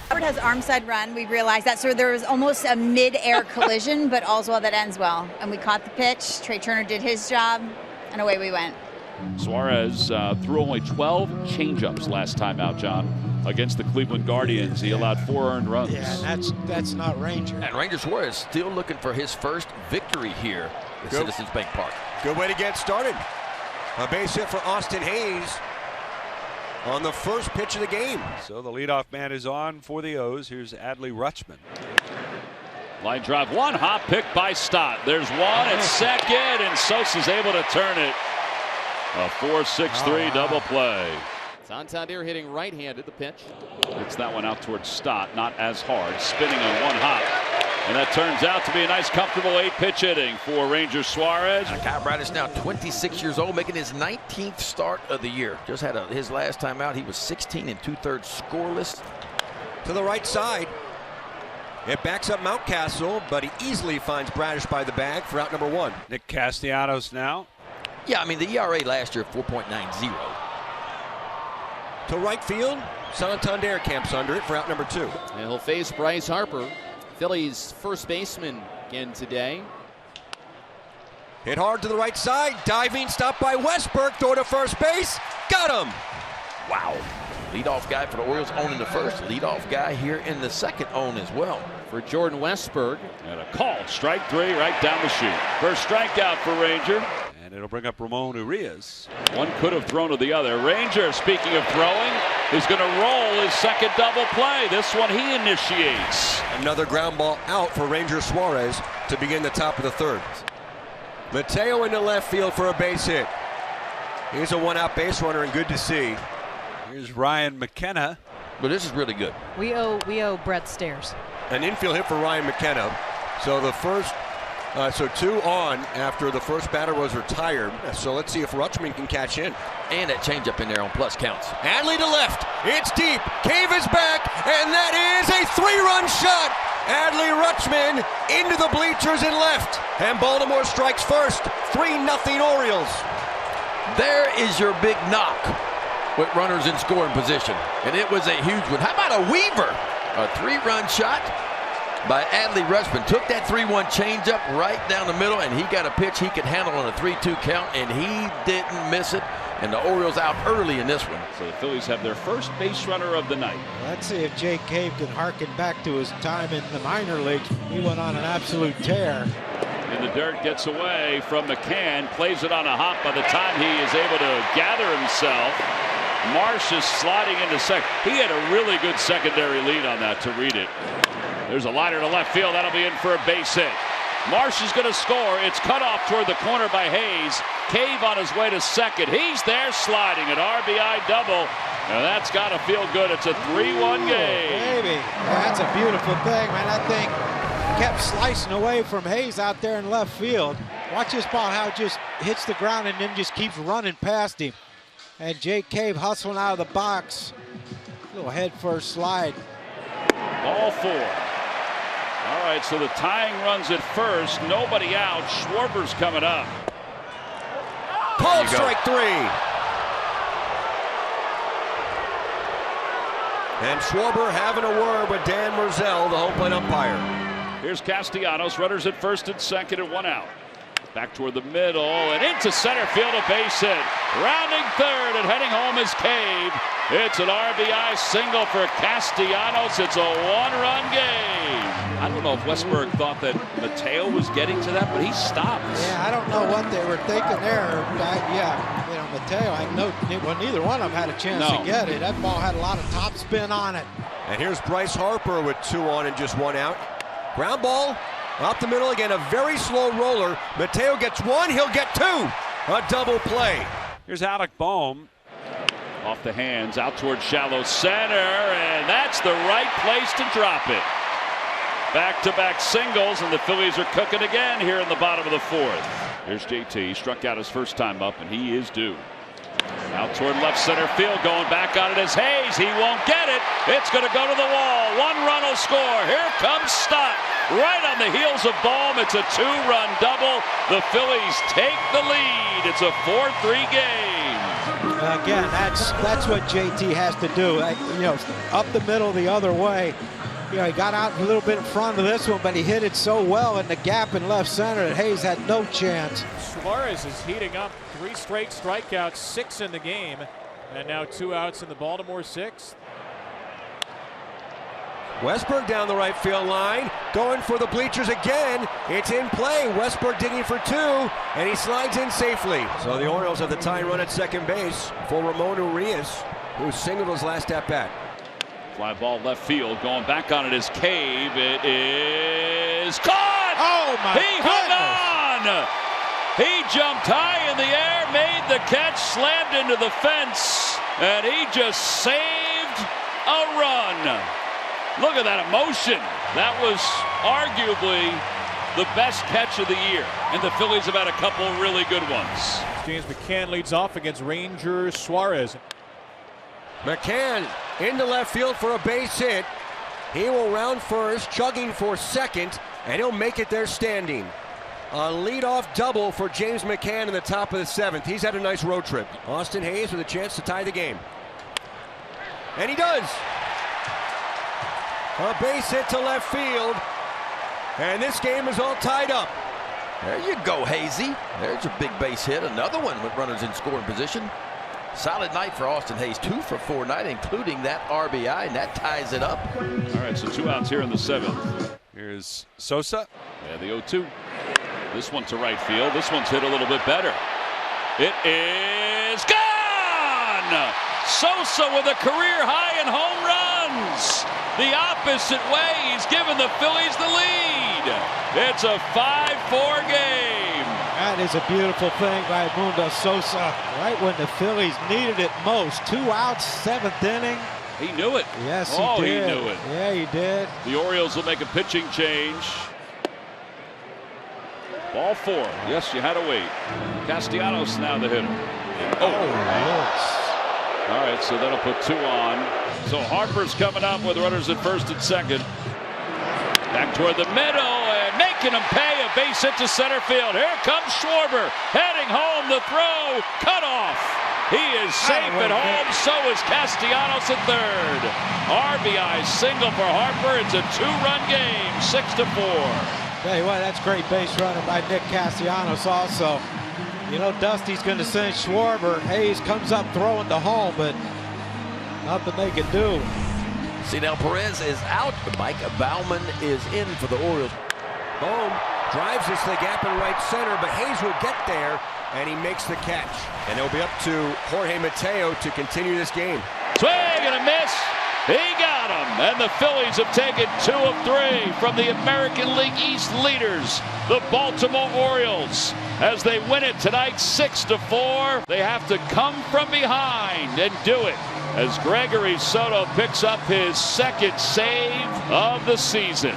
Robert has arm side run. We realized that, so there was almost a mid-air collision, but all's well that ends well. And we caught the pitch. Trey Turner did his job, and away we went. Suarez threw only 12 changeups last time out, John, against the Cleveland Guardians. He allowed 4 earned runs. Yeah, and that's not Ranger. And Ranger Suarez still looking for his first victory here at Citizens Bank Park. Good way to get started. A base hit for Austin Hayes on the first pitch of the game. So the leadoff man is on for the O's. Here's Adley Rutschman. Line drive, one hop pick by Stott. There's one at second, and Sosa's able to turn it. A 4-6-3 double play. Santander hitting right-handed, the pitch. Gets that one out towards Stott, not as hard, spinning on one hop. And that turns out to be a nice, comfortable 8-pitch inning for Ranger Suarez. Kyle Bradish now 26 years old, making his 19th start of the year. Just had his last time out. He was 16 2/3 scoreless. To the right side. It backs up Mountcastle, but he easily finds Bradish by the bag for out number 1. Nick Castellanos now. Yeah, I mean, the ERA last year, 4.90. To right field, Santander camps under it for out number 2. And he'll face Bryce Harper, Phillies first baseman again today. Hit hard to the right side, diving, stopped by Westberg, throw to first base, got him! Wow. Leadoff guy for the Orioles owning the first. Leadoff guy here in the second own as well. For Jordan Westberg. And a call, strike 3 right down the chute. First strikeout for Ranger. And it'll bring up Ramon Urias. One could have thrown to the other. Ranger, speaking of throwing, is going to roll his second double play. This one he initiates. Another ground ball out for Ranger Suarez to begin the top of the 3rd. Mateo into left field for a base hit. He's a one-out base runner, and good to see. Here's Ryan McKenna. But this is really good. We owe Brett Stairs. An infield hit for Ryan McKenna. So the first, so 2 on after the first batter was retired. So let's see if Rutschman can catch in. And that changeup in there on plus counts. Adley to left. It's deep. Cave is back, and that is a 3-run shot. Adley Rutschman into the bleachers and left. And Baltimore strikes first. 3-0 Orioles. There is your big knock with runners in scoring position. And it was a huge one. How about a Weaver? A 3-run shot by Adley Rutschman. Took that 3-1 changeup right down the middle, and he got a pitch he could handle on a 3-2 count, and he didn't miss it. And the Orioles out early in this one. So the Phillies have their first base runner of the night. Let's see if Jake Cave can harken back to his time in the minor leagues. He went on an absolute tear. In the dirt, gets away from McCann, plays it on a hop. By the time he is able to gather himself, Marsh is sliding into second. He had a really good secondary lead on that to read it. There's a liner to left field. That'll be in for a base hit. Marsh is going to score. It's cut off toward the corner by Hayes. Cave on his way to second. He's there sliding, an RBI double. Now that's got to feel good. It's a 3-1 game. Baby, that's a beautiful thing, man. That thing kept slicing away from Hayes out there in left field. Watch this ball, how it just hits the ground and then just keeps running past him. And Jake Cave hustling out of the box. Little head first slide. Ball 4. All right, so the tying runs at first. Nobody out. Schwarber's coming up. Called strike 3. And Schwarber having a word with Dan Merzel, the home plate umpire. Here's Castellanos. Runners at first and second and 1 out. Back toward the middle and into center field, a base hit. Rounding third and heading home is Cave. It's an RBI single for Castellanos. It's a 1-run game. I don't know if Westberg thought that Mateo was getting to that, but he stopped. Yeah, I don't know what they were thinking there. Mateo, neither one of them had a chance to get it. That ball had a lot of top spin on it. And here's Bryce Harper with 2 on and just 1 out. Ground ball. Up the middle again, a very slow roller. Mateo gets 1, he'll get 2. A double play. Here's Alec Bohm. Off the hands, out towards shallow center, and that's the right place to drop it. Back-to-back singles, and the Phillies are cooking again here in the bottom of the 4th. Here's JT, struck out his first time up, and he is due. Out toward left center field, going back on it is Hayes. He won't get it. It's going to go to the wall. 1 run will score. Here comes Stott. Right on the heels of Bohm. It's a 2-run double. The Phillies take the lead. It's a 4-3 game. Again, that's what JT has to do. You know, up the middle the other way. You know, he got out a little bit in front of this one, but he hit it so well in the gap in left center that Hayes had no chance. Suarez is heating up. 3 straight strikeouts, 6 in the game, and now 2 outs in the Baltimore 6th. Westberg down the right field line, going for the bleachers again. It's in play. Westberg digging for 2, and he slides in safely. So the Orioles have the tying run at second base for Ramon Urias, who singled his last at bat. Fly ball left field, going back on it is Cave. It is caught! Oh my He hung on! He jumped high in the air, made the catch, slammed into the fence, and he just saved a run. Look at that emotion. That was arguably the best catch of the year, and the Phillies have had a couple really good ones. James McCann leads off against Rangers Suarez. McCann into left field for a base hit. He will round first, chugging for second, and he'll make it there standing. A leadoff double for James McCann in the top of the 7th. He's had a nice road trip. Austin Hayes with a chance to tie the game. And he does. A base hit to left field. And this game is all tied up. There you go, Hazy. There's a big base hit. Another one with runners in scoring position. Solid night for Austin Hayes. 2 for 4 night, including that RBI, and that ties it up. All right, so 2 outs here in the 7th. Here's Sosa. Yeah, the 0-2. This one to right field. This one's hit a little bit better. It is gone! Sosa with a career high in home runs. The opposite way. He's given the Phillies the lead. It's a 5-4 game. That is a beautiful thing by Mundo Sosa. Right when the Phillies needed it most. 2 outs, 7th inning. He knew it. Yes, he did. did. He knew it. Yeah, he did. The Orioles will make a pitching change. Ball 4. Yes, you had to wait. Castellanos now the hitter. Oh, all right, so that'll put 2 on. So Harper's coming up with runners at first and second. Back toward the middle and making him pay a base hit to center field. Here comes Schwarber heading home. The throw cut off. He is safe at home. So is Castellanos at third. RBI single for Harper. It's a 2-run game, 6-4. Tell you what, that's great base running by Nick Castellanos also. You know, Dusty's going to send Schwarber. Hayes comes up throwing to home, but nothing they can do. Cidel Perez is out. Mike Baumann is in for the Orioles. Bohm drives this to the gap in right center, but Hayes will get there, and he makes the catch. And it'll be up to Jorge Mateo to continue this game. Swing and a miss. He got him, and the Phillies have taken 2 of 3 from the American League East leaders, the Baltimore Orioles. As they win it tonight 6-4, they have to come from behind and do it as Gregory Soto picks up his 2nd save of the season.